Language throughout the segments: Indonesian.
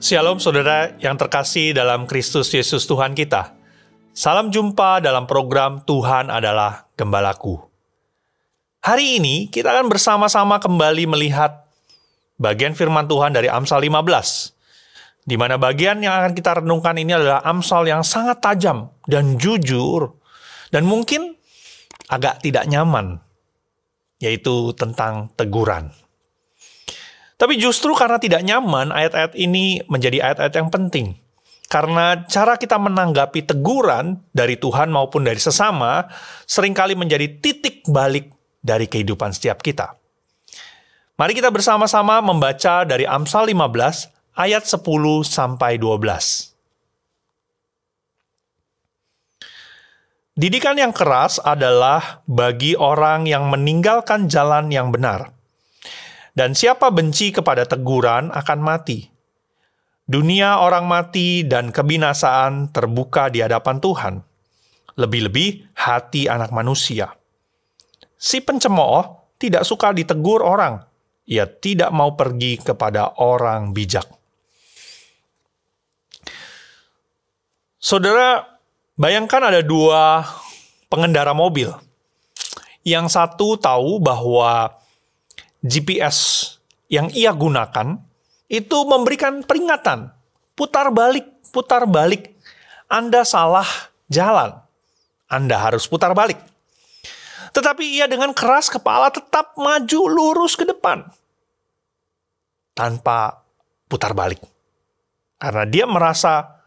Shalom saudara yang terkasih dalam Kristus Yesus Tuhan kita. Salam jumpa dalam program Tuhan adalah Gembalaku. Hari ini kita akan bersama-sama kembali melihat bagian firman Tuhan dari Amsal 15. Di mana bagian yang akan kita renungkan ini adalah Amsal yang sangat tajam dan jujur. Dan mungkin agak tidak nyaman. Yaitu tentang teguran. Tapi justru karena tidak nyaman, ayat-ayat ini menjadi ayat-ayat yang penting. Karena cara kita menanggapi teguran dari Tuhan maupun dari sesama, seringkali menjadi titik balik dari kehidupan setiap kita. Mari kita bersama-sama membaca dari Amsal 15, ayat 10-12. Didikan yang keras adalah bagi orang yang meninggalkan jalan yang benar. Dan siapa benci kepada teguran akan mati. Dunia orang mati dan kebinasaan terbuka di hadapan Tuhan. Lebih-lebih hati anak manusia. Si pencemooh tidak suka ditegur orang. Ia tidak mau pergi kepada orang bijak. Saudara, bayangkan ada dua pengendara mobil. Yang satu tahu bahwa GPS yang ia gunakan itu memberikan peringatan. Putar balik. Anda salah jalan. Anda harus putar balik. Tetapi ia dengan keras kepala tetap maju lurus ke depan. Tanpa putar balik. Karena dia merasa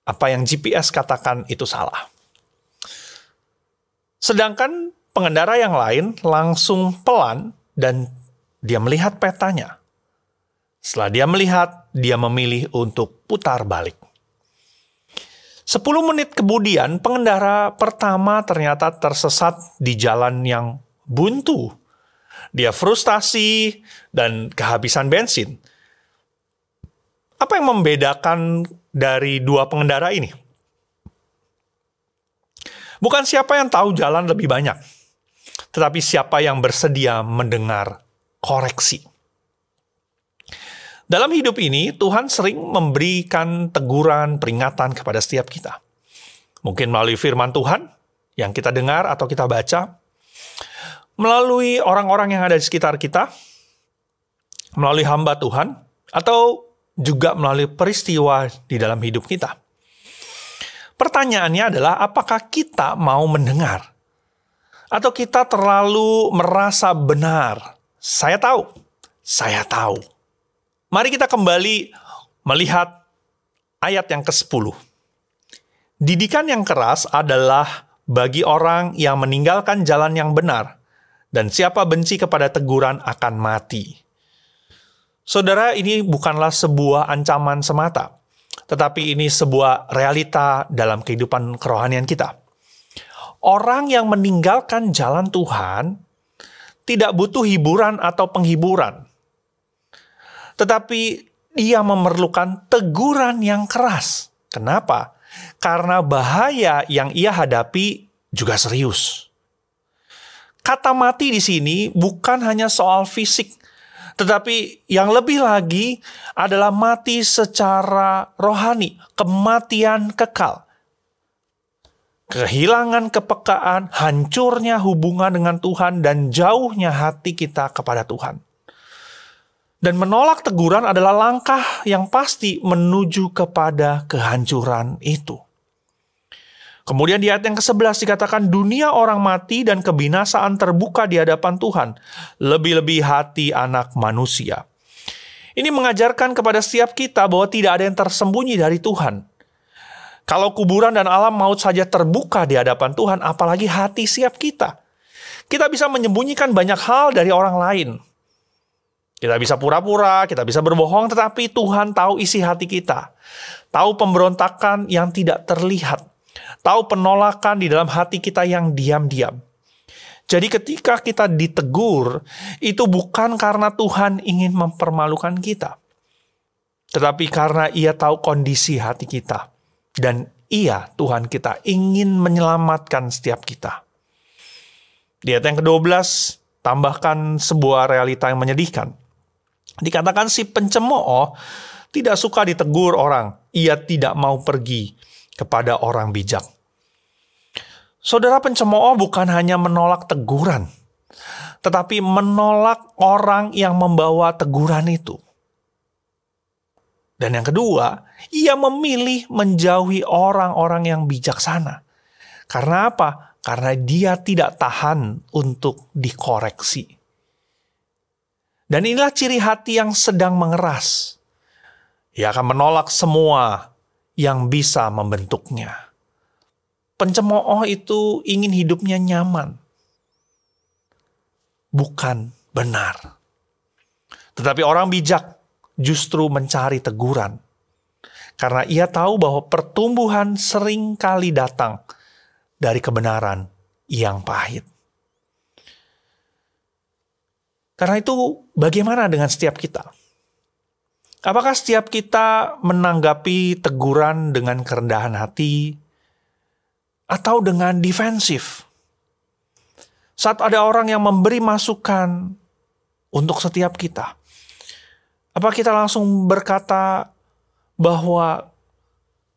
apa yang GPS katakan itu salah. Sedangkan pengendara yang lain langsung pelan dan dia melihat petanya. Setelah dia melihat, dia memilih untuk putar balik. 10 menit kemudian, pengendara pertama ternyata tersesat di jalan yang buntu. Dia frustasi dan kehabisan bensin. Apa yang membedakan dari dua pengendara ini? Bukan siapa yang tahu jalan lebih banyak, tetapi siapa yang bersedia mendengar koreksi. Dalam hidup ini, Tuhan sering memberikan teguran, peringatan kepada setiap kita. Mungkin melalui firman Tuhan yang kita dengar atau kita baca, melalui orang-orang yang ada di sekitar kita, melalui hamba Tuhan, atau juga melalui peristiwa di dalam hidup kita. Pertanyaannya adalah, apakah kita mau mendengar? Atau kita terlalu merasa benar? Saya tahu. Mari kita kembali melihat ayat yang ke-10. Didikan yang keras adalah bagi orang yang meninggalkan jalan yang benar, dan siapa benci kepada teguran akan mati. Saudara, ini bukanlah sebuah ancaman semata, tetapi ini sebuah realita dalam kehidupan kerohanian kita. Orang yang meninggalkan jalan Tuhan tidak butuh hiburan atau penghiburan. Tetapi dia memerlukan teguran yang keras. Kenapa? Karena bahaya yang ia hadapi juga serius. Kata mati di sini bukan hanya soal fisik, tetapi yang lebih lagi adalah mati secara rohani, kematian kekal. Kehilangan kepekaan, hancurnya hubungan dengan Tuhan, dan jauhnya hati kita kepada Tuhan. Dan menolak teguran adalah langkah yang pasti menuju kepada kehancuran itu. Kemudian di ayat yang ke-11 dikatakan, dunia orang mati dan kebinasaan terbuka di hadapan Tuhan. Lebih-lebih hati anak manusia. Ini mengajarkan kepada setiap kita bahwa tidak ada yang tersembunyi dari Tuhan. Kalau kuburan dan alam maut saja terbuka di hadapan Tuhan, apalagi hati siap kita. Kita bisa menyembunyikan banyak hal dari orang lain. Kita bisa pura-pura, kita bisa berbohong, tetapi Tuhan tahu isi hati kita. Tahu pemberontakan yang tidak terlihat. Tahu penolakan di dalam hati kita yang diam-diam. Jadi ketika kita ditegur, itu bukan karena Tuhan ingin mempermalukan kita. Tetapi karena Ia tahu kondisi hati kita. Dan Ia, Tuhan kita, ingin menyelamatkan setiap kita. Di ayat yang ke-12, tambahkan sebuah realita yang menyedihkan. Dikatakan si pencemooh tidak suka ditegur orang. Ia tidak mau pergi kepada orang bijak. Saudara, pencemooh bukan hanya menolak teguran, tetapi menolak orang yang membawa teguran itu. Dan yang kedua, ia memilih menjauhi orang-orang yang bijaksana. Karena apa? Karena dia tidak tahan untuk dikoreksi. Dan inilah ciri hati yang sedang mengeras. Ia akan menolak semua yang bisa membentuknya. Pencemooh itu ingin hidupnya nyaman, bukan benar. Tetapi orang bijak justru mencari teguran. Karena ia tahu bahwa pertumbuhan sering kali datang dari kebenaran yang pahit. Karena itu, bagaimana dengan setiap kita? Apakah setiap kita menanggapi teguran dengan kerendahan hati atau dengan defensif? Saat ada orang yang memberi masukan untuk setiap kita, apa kita langsung berkata bahwa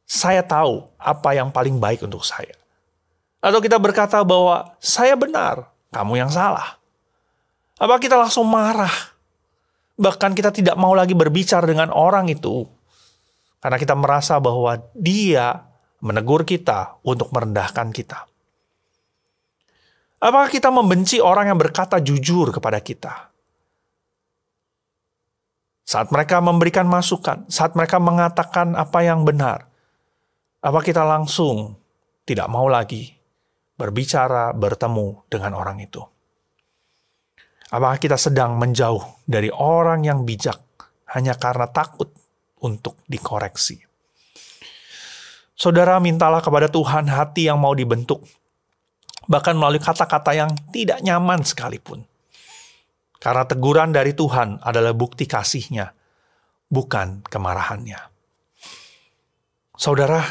saya tahu apa yang paling baik untuk saya? Atau kita berkata bahwa saya benar, kamu yang salah? Apa kita langsung marah? Bahkan kita tidak mau lagi berbicara dengan orang itu karena kita merasa bahwa dia menegur kita untuk merendahkan kita. Apakah kita membenci orang yang berkata jujur kepada kita? Saat mereka memberikan masukan, saat mereka mengatakan apa yang benar, apa kita langsung tidak mau lagi berbicara, bertemu dengan orang itu? Apakah kita sedang menjauh dari orang yang bijak hanya karena takut untuk dikoreksi? Saudara, mintalah kepada Tuhan hati yang mau dibentuk, bahkan melalui kata-kata yang tidak nyaman sekalipun. Karena teguran dari Tuhan adalah bukti kasih-Nya, bukan kemarahannya. Saudara,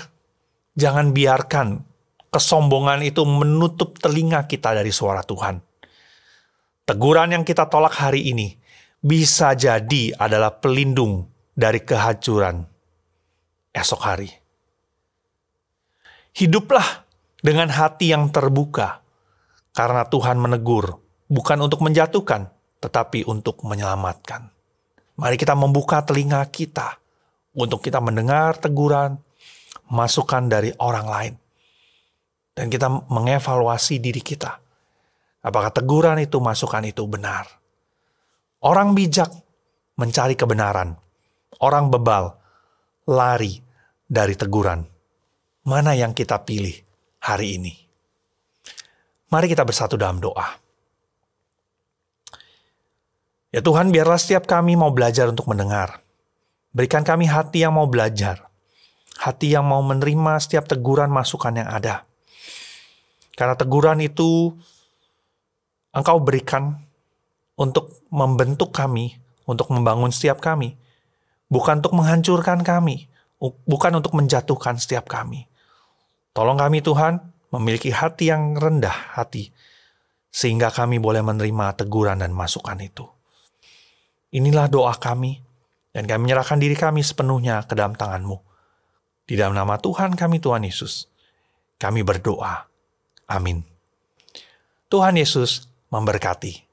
jangan biarkan kesombongan itu menutup telinga kita dari suara Tuhan. Teguran yang kita tolak hari ini bisa jadi adalah pelindung dari kehancuran esok hari. Hiduplah dengan hati yang terbuka, karena Tuhan menegur, bukan untuk menjatuhkan, tetapi untuk menyelamatkan. Mari kita membuka telinga kita untuk kita mendengar teguran, masukan dari orang lain. Dan kita mengevaluasi diri kita. Apakah teguran itu, masukan itu benar? Orang bijak mencari kebenaran. Orang bebal lari dari teguran. Mana yang kita pilih hari ini? Mari kita bersatu dalam doa. Ya Tuhan, biarlah setiap kami mau belajar untuk mendengar. Berikan kami hati yang mau belajar. Hati yang mau menerima setiap teguran masukan yang ada. Karena teguran itu Engkau berikan untuk membentuk kami, untuk membangun setiap kami. Bukan untuk menghancurkan kami, bukan untuk menjatuhkan setiap kami. Tolong kami Tuhan, memiliki hati yang rendah hati, sehingga kami boleh menerima teguran dan masukan itu. Inilah doa kami, dan kami menyerahkan diri kami sepenuhnya ke dalam tangan-Mu. Di dalam nama Tuhan kami, Tuhan Yesus, kami berdoa. Amin. Tuhan Yesus memberkati.